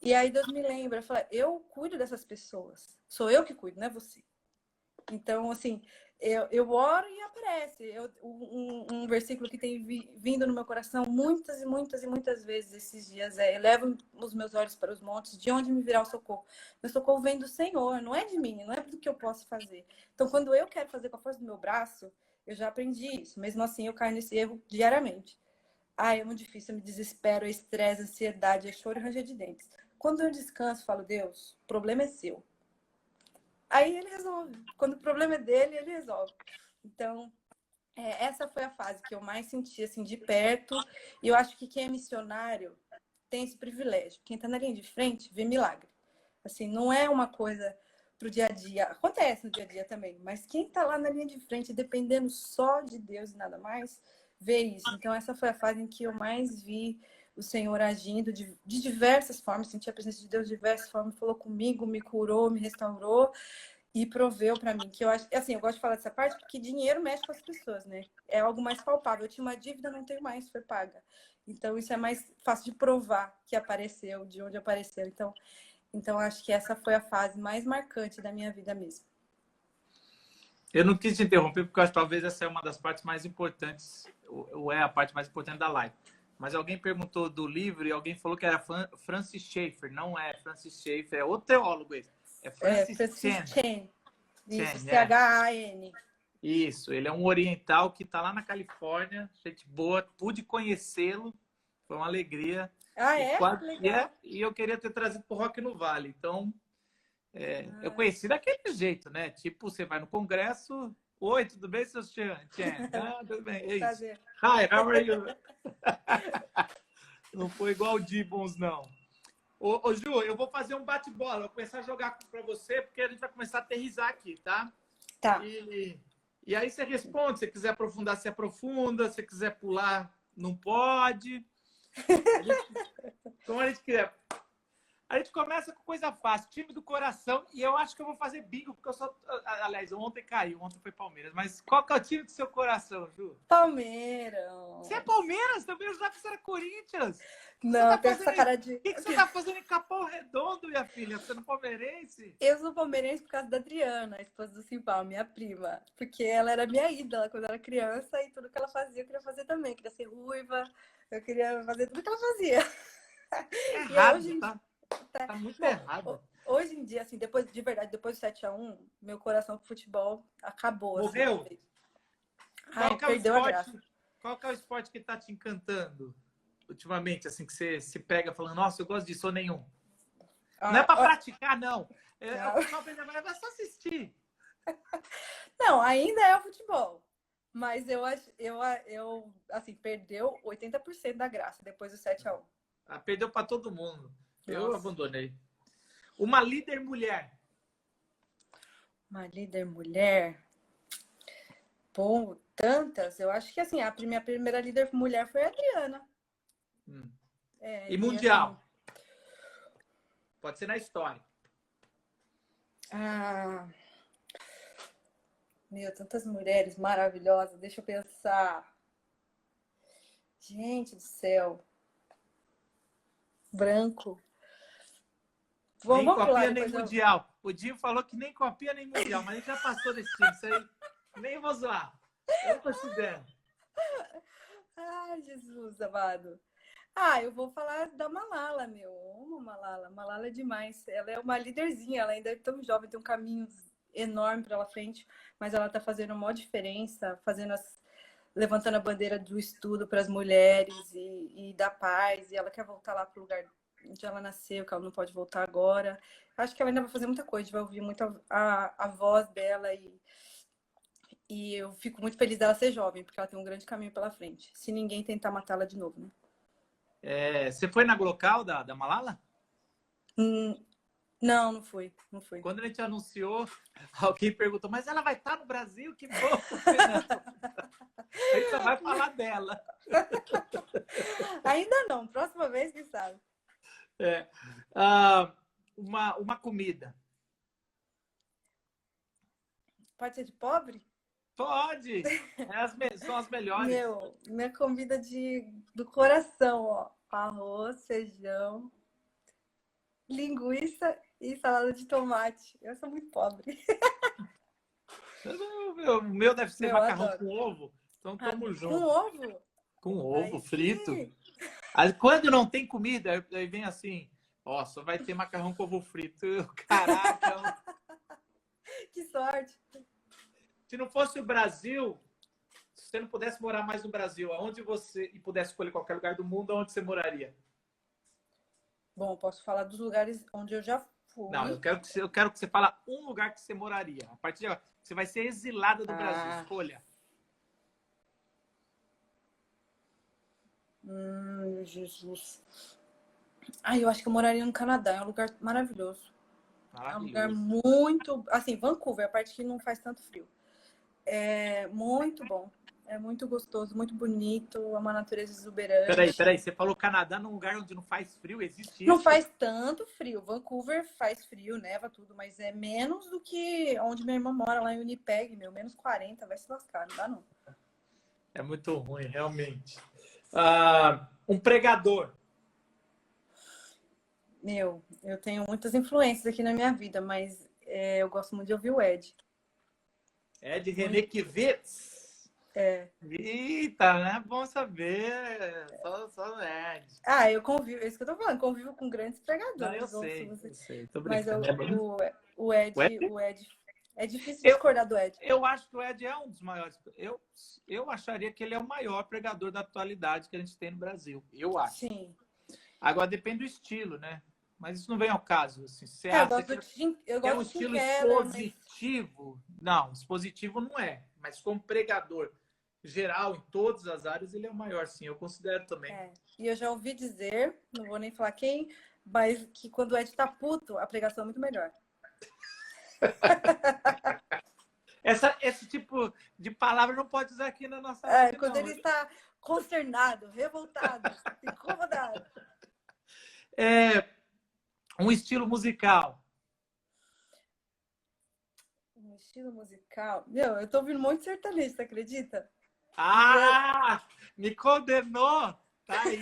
E aí Deus me lembra, fala, eu cuido dessas pessoas. Sou eu que cuido, não é você. Então, assim, eu oro e aparece. Um versículo que tem vindo no meu coração muitas e muitas e muitas vezes esses dias elevo os meus olhos para os montes, de onde me virá o socorro? Meu socorro vem do Senhor, não é de mim, não é do que eu posso fazer. Então, quando eu quero fazer com a força do meu braço, eu já aprendi isso. Mesmo assim, eu caio nesse erro diariamente. É muito difícil, eu me desespero, estresse, ansiedade, choro e ranger de dentes. Quando eu descanso, falo, Deus, o problema é seu. Aí ele resolve. Quando o problema é dele, ele resolve. Então, essa foi a fase que eu mais senti, assim, de perto. E eu acho que quem é missionário tem esse privilégio. Quem está na linha de frente vê milagre. Assim, não é uma coisa pro dia a dia. Acontece no dia a dia também. Mas quem está lá na linha de frente, dependendo só de Deus e nada mais, vê isso. Então, essa foi a fase em que eu mais vi o Senhor agindo de diversas formas. Senti a presença de Deus de diversas formas. Falou comigo, me curou, me restaurou. E proveu para mim, que eu acho, assim, eu gosto de falar dessa parte porque dinheiro mexe com as pessoas, né? É algo mais palpável. Eu tinha uma dívida, não tenho mais, foi paga. Então isso é mais fácil de provar que apareceu, de onde apareceu. Então acho que essa foi a fase mais marcante da minha vida mesmo. Eu não quis te interromper porque eu acho que talvez essa é uma das partes mais importantes, ou é a parte mais importante da live. Mas alguém perguntou do livro e alguém falou que era Francis Schaeffer. Não é Francis Schaeffer, é outro teólogo esse. É Francis Chan. Isso, Chan, Chan. Isso, ele é um oriental que está lá na Califórnia, gente boa, pude conhecê-lo, foi uma alegria. Legal. E eu queria ter trazido para o Rock no Vale. Então, eu conheci daquele jeito, né? Tipo, você vai no congresso, oi, tudo bem, seu Chan? Ah, tudo bem, é isso. Hi, how are you? Não foi igual o Gibbons, não. Ô, Ju, eu vou fazer um bate-bola, vou começar a jogar para você, porque a gente vai começar a aterrissar aqui, tá? Tá. E aí você responde, se quiser aprofundar, se aprofunda, se quiser pular, não pode. Como a gente quiser. A gente começa com coisa fácil, time do coração, e eu acho que eu vou fazer bingo, porque eu sou... Aliás, ontem caiu, ontem foi Palmeiras, mas qual que é o time do seu coração, Ju? Palmeiras. Você é Palmeiras? Também eu já que você era Corinthians. Não, tem essa cara de... O que você tá fazendo em Capão Redondo, minha filha? Você é palmeirense? Eu sou palmeirense por causa da Adriana, a esposa do Simpal, minha prima. Porque ela era minha ídola quando eu era criança e tudo que ela fazia eu queria fazer também. Eu queria ser ruiva, eu queria fazer tudo que ela fazia. Errado, hoje, tá muito errado. Hoje em dia, assim, depois de verdade, depois do 7-1, meu coração pro futebol acabou. Morreu? Assim, perdeu a graça. Qual que é o esporte que tá te encantando ultimamente, assim, que você se pega falando, nossa, eu gosto disso ou nenhum? Não é para praticar, não. É só assistir. Não, ainda é o futebol. Mas eu assim, perdeu 80% da graça depois do 7-1. Perdeu para todo mundo. Eu abandonei. Uma líder mulher. Uma líder mulher? Pô, tantas. Eu acho que assim, minha primeira líder mulher foi a Adriana. E assim, mundial? Pode ser na história. ah, meu, tantas mulheres maravilhosas. Deixa eu pensar. Gente do céu. Branco. Nem Vamos pular, copia, nem depois eu... mundial. O Dinho falou que nem copia, nem mundial, mas a gente já passou desse time. Isso aí, nem vou zoar. Eu considero. Ai, Jesus amado. Ah, eu vou falar da Malala, meu. Eu amo Malala. Malala é demais. Ela é uma líderzinha, ela ainda é tão jovem, tem um caminho enorme pela frente, mas ela tá fazendo uma diferença, levantando a bandeira do estudo para as mulheres e da paz, e ela quer voltar lá pro lugar onde ela nasceu, que ela não pode voltar agora. Acho que ela ainda vai fazer muita coisa, a gente vai ouvir muito a voz dela e eu fico muito feliz dela ser jovem, porque ela tem um grande caminho pela frente. Se ninguém tentar matá-la de novo, né? Você foi na Glocal da Malala? Não, não fui, não fui. Quando a gente anunciou, alguém perguntou, mas ela vai estar no Brasil? Que bom! A gente só vai falar dela. Ainda não, próxima vez, quem sabe? Uma comida. Pode ser de pobre? Pode! São as melhores. Meu, minha comida do coração, ó. Arroz, feijão, linguiça e salada de tomate. Eu sou muito pobre. O meu deve ser Meu, macarrão adoro. com ovo. Então tamo junto. Com ovo? Com ovo Aí frito. sim. Aí, quando não tem comida, aí vem assim, ó, só vai ter macarrão com ovo frito. Caraca! Que sorte. Se não fosse o Brasil, se você não pudesse morar mais no Brasil, aonde você e pudesse escolher qualquer lugar do mundo, aonde você moraria? Bom, posso falar dos lugares onde eu já fui. Não, eu quero que você fale um lugar que você moraria. A partir de agora, você vai ser exilada do Brasil. Escolha. Jesus. Eu acho que eu moraria no Canadá. É um lugar maravilhoso. É um lugar muito... Assim, Vancouver, a parte que não faz tanto frio. É muito bom. É muito gostoso, muito bonito. É uma natureza exuberante. Peraí. Você falou Canadá num lugar onde não faz frio? Existe isso? Não faz tanto frio. Vancouver faz frio, neva tudo, mas é menos do que onde minha irmã mora, lá em Winnipeg, meu. Menos 40, vai se lascar, não dá não. É muito ruim, realmente. Um pregador. Meu, eu tenho muitas influências aqui na minha vida, mas eu gosto muito de ouvir o Ed. Ed René Kivitz. Eita, né? Bom saber. Só Ed. Eu convivo, é isso que eu tô falando, convivo com grandes pregadores. Não, eu sei. Tô Mas brincando. o Ed, é difícil discordar do Ed. Eu acho que o Ed é um dos maiores. Eu acharia que ele é o maior pregador da atualidade que a gente tem no Brasil. Eu acho. Sim. Agora depende do estilo, né? Mas isso não vem ao caso. Assim, Eu gosto um de estilo Keller, expositivo. Mas... Não, expositivo não é. Mas como pregador geral, em todas as áreas, ele é o maior, sim. Eu considero também. E eu já ouvi dizer, não vou nem falar quem, mas que quando o Ed tá puto, a pregação é muito melhor. Esse tipo de palavra não pode usar aqui na nossa live, quando ele está consternado, revoltado, incomodado. Um estilo musical. Um estilo musical? Meu, eu tô ouvindo um monte de sertanejo, você acredita? Me condenou! Tá aí!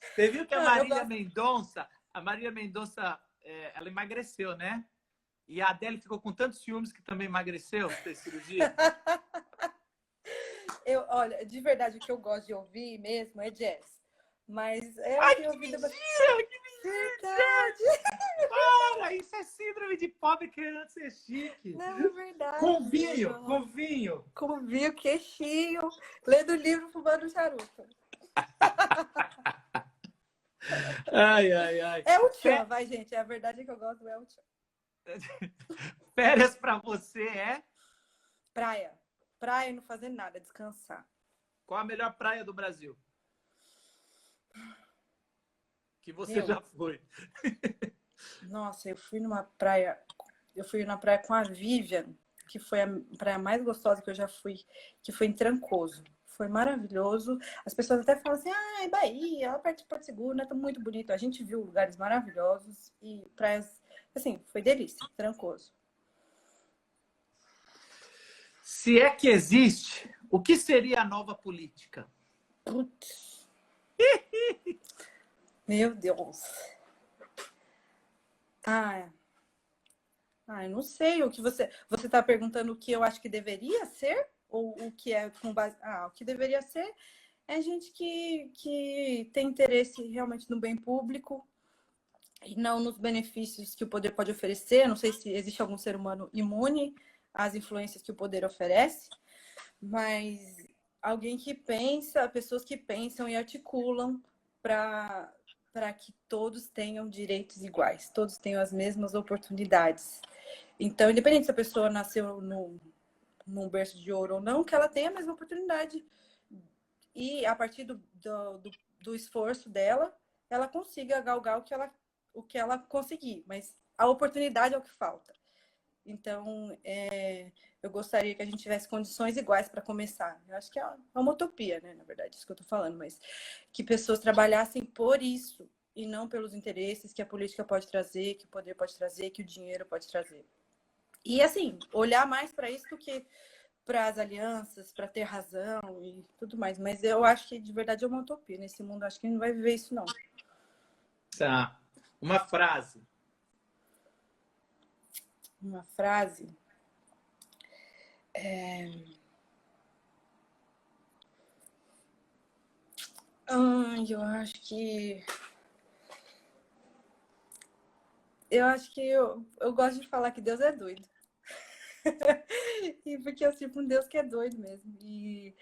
Você viu que a Marília Mendonça, ela emagreceu, né? E a Adele ficou com tantos ciúmes que também emagreceu, fez cirurgia. Olha, de verdade, o que eu gosto de ouvir mesmo é jazz. Mas que mentira! Verdade! Para! Isso é síndrome de pobre querendo ser chique. Não, é verdade. Com vinho. Com vinho, queixinho. Lendo livro, fumando charuto. Ai. É o tchan, vai, gente. A verdade é que eu gosto é o tchan. Férias pra você é? Praia. Praia e não fazer nada, descansar. Qual a melhor praia do Brasil? Que você já foi. Nossa, eu fui na praia com a Vivian, que foi a praia mais gostosa que eu já fui, que foi em Trancoso. foi maravilhoso. As pessoas até falam assim, ah, é Bahia, lá perto de Porto Seguro, né? Tá muito bonito. A gente viu lugares maravilhosos e praias, assim, foi delícia, trancoso. Se é que existe, o que seria a nova política? Putz. Meu Deus. Eu não sei o que você está perguntando o que eu acho que deveria ser ou o que é com base. O que deveria ser é gente que tem interesse realmente no bem público e não nos benefícios que o poder pode oferecer. Não sei se existe algum ser humano imune às influências que o poder oferece, mas alguém que pensa, pessoas que pensam e articulam para que todos tenham direitos iguais, todos tenham as mesmas oportunidades. Então, independente se a pessoa nasceu num berço de ouro ou não, que ela tenha a mesma oportunidade e, a partir do esforço dela, ela consiga galgar o que ela conseguir. Mas a oportunidade é o que falta. Então, eu gostaria que a gente tivesse condições iguais para começar. Eu acho que é uma utopia, né? Na verdade, isso que eu estou falando. Mas que pessoas trabalhassem por isso e não pelos interesses que a política pode trazer, que o poder pode trazer, que o dinheiro pode trazer. E, assim, olhar mais para isso do que para as alianças, para ter razão e tudo mais. Mas eu acho que, de verdade, é uma utopia. Nesse mundo, acho que não vai viver isso, não. Tá. Uma frase. Uma frase. Eu acho que... Eu gosto de falar que Deus é doido. E porque eu sinto um Deus que é doido mesmo. E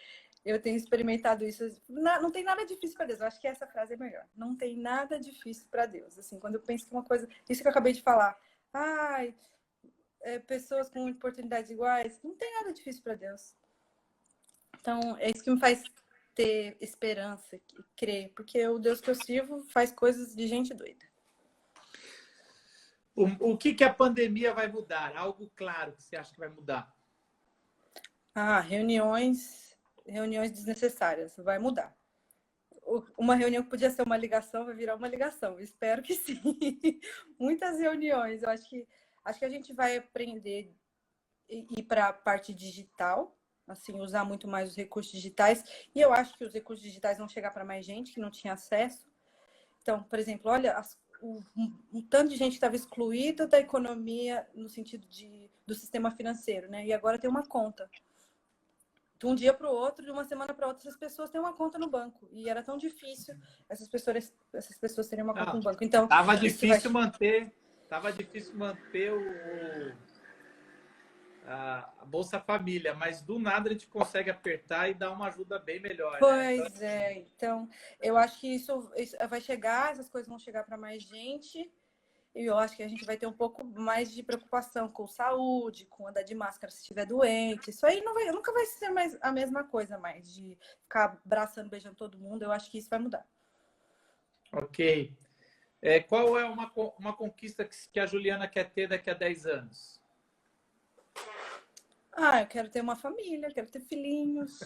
eu tenho experimentado isso. Não tem nada difícil para Deus. Eu acho que essa frase é melhor. Não tem nada difícil para Deus. Assim, quando eu penso que uma coisa... Isso que eu acabei de falar. Pessoas com oportunidades iguais. Não tem nada difícil para Deus. Então, é isso que me faz ter esperança e crer. Porque o Deus que eu sirvo faz coisas de gente doida. O que a pandemia vai mudar? Algo claro que você acha que vai mudar? Reuniões desnecessárias. Vai mudar. Uma reunião que podia ser uma ligação vai virar uma ligação. Espero que sim. Muitas reuniões. Eu acho que a gente vai aprender a ir para a parte digital, assim, usar muito mais os recursos digitais. E eu acho que os recursos digitais vão chegar para mais gente que não tinha acesso. Então, por exemplo, olha um tanto de gente que estava excluída da economia no sentido do sistema financeiro, né? E agora tem uma conta. De um dia para o outro, de uma semana para outra, essas pessoas têm uma conta no banco. E era tão difícil essas pessoas terem uma conta no banco. Então, tava difícil manter a Bolsa Família, mas do nada a gente consegue apertar e dar uma ajuda bem melhor. Pois é. Então, eu acho que isso vai chegar, essas coisas vão chegar para mais gente. E eu acho que a gente vai ter um pouco mais de preocupação com saúde, com andar de máscara se estiver doente. Isso aí nunca vai ser mais a mesma coisa mais, de ficar abraçando, beijando todo mundo. Eu acho que isso vai mudar. Ok. Qual é uma conquista que a Juliana quer ter daqui a 10 anos? Eu quero ter uma família, quero ter filhinhos.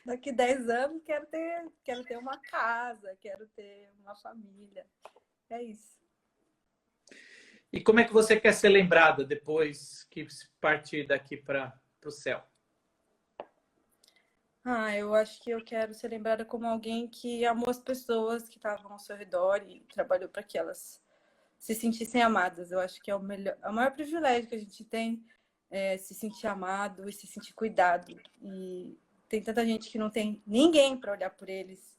Daqui a 10 anos, quero ter uma casa, quero ter uma família. É isso. E como é que você quer ser lembrada depois que partir daqui para o céu? Eu acho que eu quero ser lembrada como alguém que amou as pessoas que estavam ao seu redor e trabalhou para que elas se sentissem amadas. Eu acho que é o maior privilégio que a gente tem é se sentir amado e se sentir cuidado. E tem tanta gente que não tem ninguém para olhar por eles.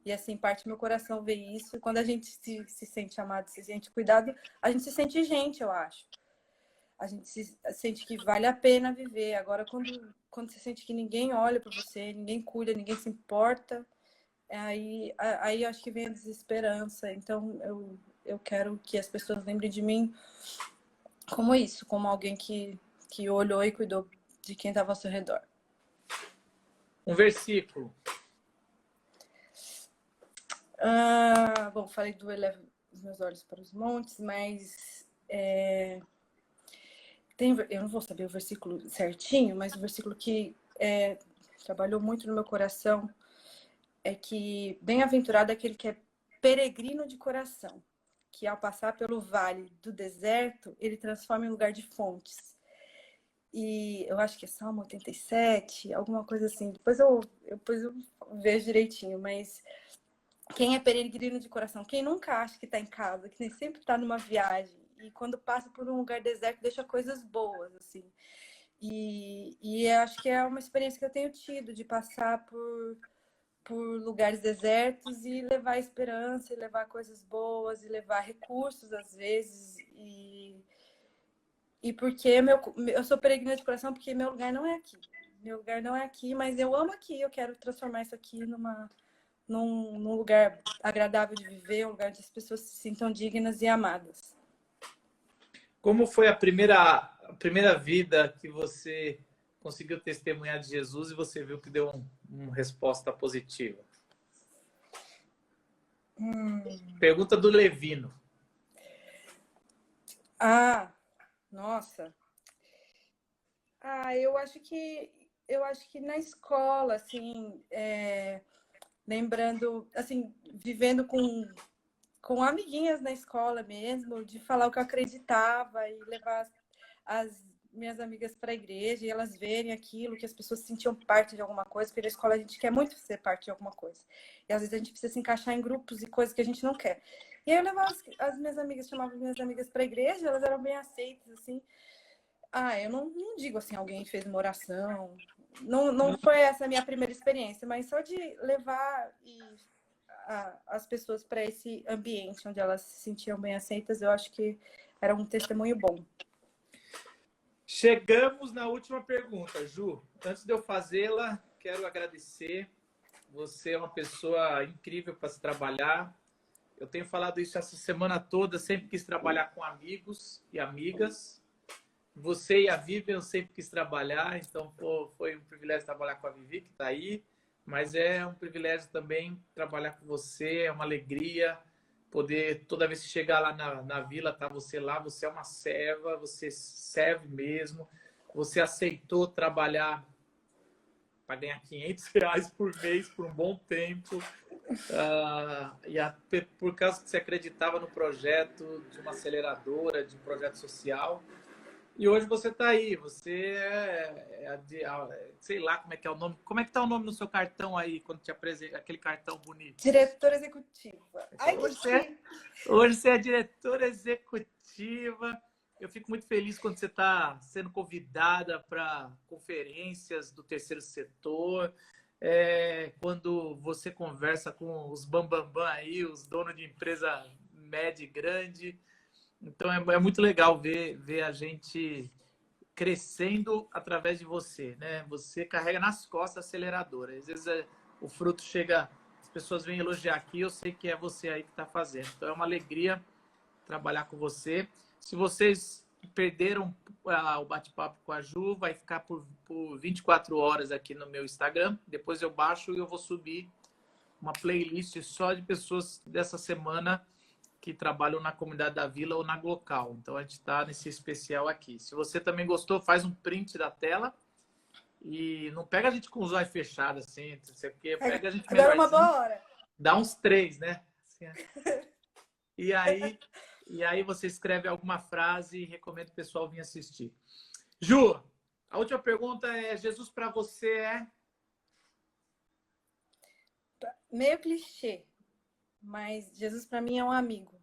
E assim, parte do meu coração ver isso. Quando a gente se sente amado, se sente cuidado, a gente se sente gente, eu acho. A gente se sente que vale a pena viver. Agora, quando você sente que ninguém olha para você, ninguém cuida, ninguém se importa, aí eu acho que vem a desesperança. Então, eu quero que as pessoas lembrem de mim como isso, como alguém que olhou e cuidou de quem estava ao seu redor. Um versículo. Bom, falei do Eleva os meus olhos para os montes, mas eu não vou saber o versículo certinho, mas o versículo que trabalhou muito no meu coração, é que bem-aventurado é aquele que é peregrino de coração, que ao passar pelo vale do deserto, ele transforma em lugar de fontes. E eu acho que é Salmo 87, alguma coisa assim. Depois eu vejo direitinho, mas quem é peregrino de coração, quem nunca acha que está em casa, que nem sempre está numa viagem, e quando passa por um lugar deserto, deixa coisas boas, assim. E eu acho que é uma experiência que eu tenho tido, de passar por lugares desertos e levar esperança, e levar coisas boas, e levar recursos, às vezes, e porque eu sou peregrina de coração, porque meu lugar não é aqui. Meu lugar não é aqui, mas eu amo aqui, eu quero transformar isso aqui num lugar agradável de viver, um lugar onde as pessoas se sintam dignas e amadas. Como foi a primeira vida que você conseguiu testemunhar de Jesus e você viu que deu uma resposta positiva? Pergunta do Levino. Ah, nossa. Eu acho que na escola, assim, lembrando, assim, vivendo com amiguinhas na escola mesmo, de falar o que eu acreditava e levar as minhas amigas para a igreja e elas verem aquilo, que as pessoas se sentiam parte de alguma coisa, porque na escola a gente quer muito ser parte de alguma coisa. E às vezes a gente precisa se encaixar em grupos e coisas que a gente não quer. E aí eu levava as minhas amigas, chamava as minhas amigas para a igreja, elas eram bem aceitas, assim. Eu não digo assim, alguém fez uma oração. Não foi essa a minha primeira experiência, mas só de levar as pessoas para esse ambiente onde elas se sentiam bem aceitas, eu acho que era um testemunho bom. Chegamos na última pergunta, Ju. Antes de eu fazê-la, quero agradecer. Você é uma pessoa incrível para se trabalhar. Eu tenho falado isso essa semana toda, sempre quis trabalhar com amigos e amigas. Você e a Vivi eu sempre quis trabalhar, então foi um privilégio trabalhar com a Vivi, que está aí, mas é um privilégio também trabalhar com você, é uma alegria poder, toda vez que chegar lá na vila, tá você lá, você é uma serva, você serve mesmo, você aceitou trabalhar para ganhar R$ 500 por mês por um bom tempo, por causa que você acreditava no projeto de uma aceleradora, de um projeto social. E hoje você está aí, você sei lá como é que é o nome. Como é que tá o nome no seu cartão aí, quando te apresenta aquele cartão bonito? Diretora executiva. Ai, Hoje você é diretora executiva. Eu fico muito feliz quando você está sendo convidada para conferências do terceiro setor, quando você conversa com os bambambam aí, os donos de empresa média e grande. Então é muito legal ver a gente crescendo através de você, né? Você carrega nas costas a aceleradora. Às vezes o fruto chega, as pessoas vêm elogiar aqui, eu sei que é você aí que está fazendo. Então é uma alegria trabalhar com você. Se vocês perderam o bate-papo com a Ju, vai ficar por 24 horas aqui no meu Instagram. Depois eu baixo e eu vou subir uma playlist só de pessoas dessa semana que trabalham na comunidade da vila ou na Glocal. Então a gente está nesse especial aqui. Se você também gostou, faz um print da tela e não pega a gente com os olhos fechados assim, porque pega a gente agora é uma melhorzinho. boa hora. Dá uns 3, né? Assim, e aí você escreve alguma frase e recomendo o pessoal vir assistir. Ju, a última pergunta é: Jesus para você é? Meio clichê, mas Jesus para mim é um amigo.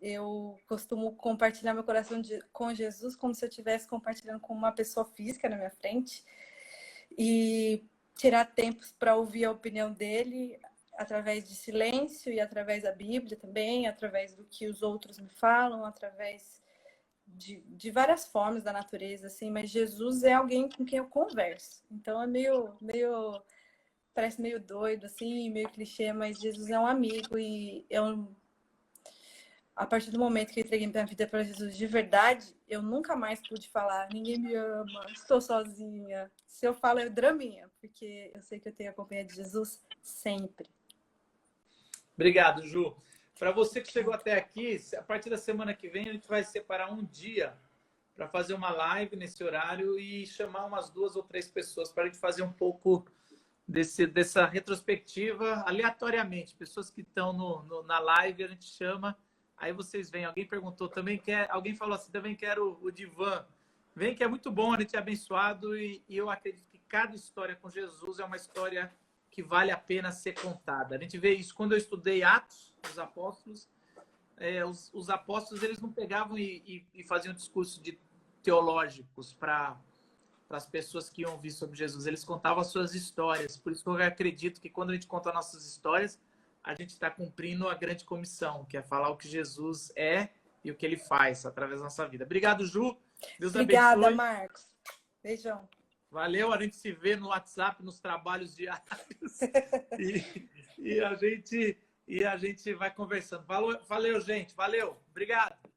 Eu costumo compartilhar meu coração com Jesus como se eu estivesse compartilhando com uma pessoa física na minha frente e tirar tempos para ouvir a opinião dele através de silêncio e através da Bíblia também, através do que os outros me falam, através de várias formas da natureza, assim, mas Jesus é alguém com quem eu converso. Então é parece meio doido, assim, meio clichê, mas Jesus é um amigo e a partir do momento que eu entreguei minha vida para Jesus de verdade, eu nunca mais pude falar, ninguém me ama, estou sozinha. Se eu falo, é draminha, porque eu sei que eu tenho a companhia de Jesus sempre. Obrigado, Ju. Para você que chegou até aqui, a partir da semana que vem a gente vai separar um dia para fazer uma live nesse horário e chamar umas 2 ou 3 pessoas para a gente fazer um pouco dessa retrospectiva aleatoriamente. Pessoas que estão na live, a gente chama, aí vocês vêm. Alguém perguntou, alguém falou assim, também quero o divã. Vem que é muito bom, a gente é abençoado e eu acredito que cada história com Jesus é uma história que vale a pena ser contada. A gente vê isso quando eu estudei Atos dos Apóstolos. Os apóstolos eles não pegavam e faziam discurso teológicos para as pessoas que iam ouvir sobre Jesus. Eles contavam as suas histórias. Por isso que eu acredito que quando a gente conta nossas histórias, a gente está cumprindo a grande comissão, que é falar o que Jesus é e o que ele faz através da nossa vida. Obrigado, Ju. Deus Obrigada, abençoe. Marcos. Beijão. Valeu, a gente se vê no WhatsApp, nos trabalhos diários. e a gente vai conversando. Valeu, gente. Valeu. Obrigado.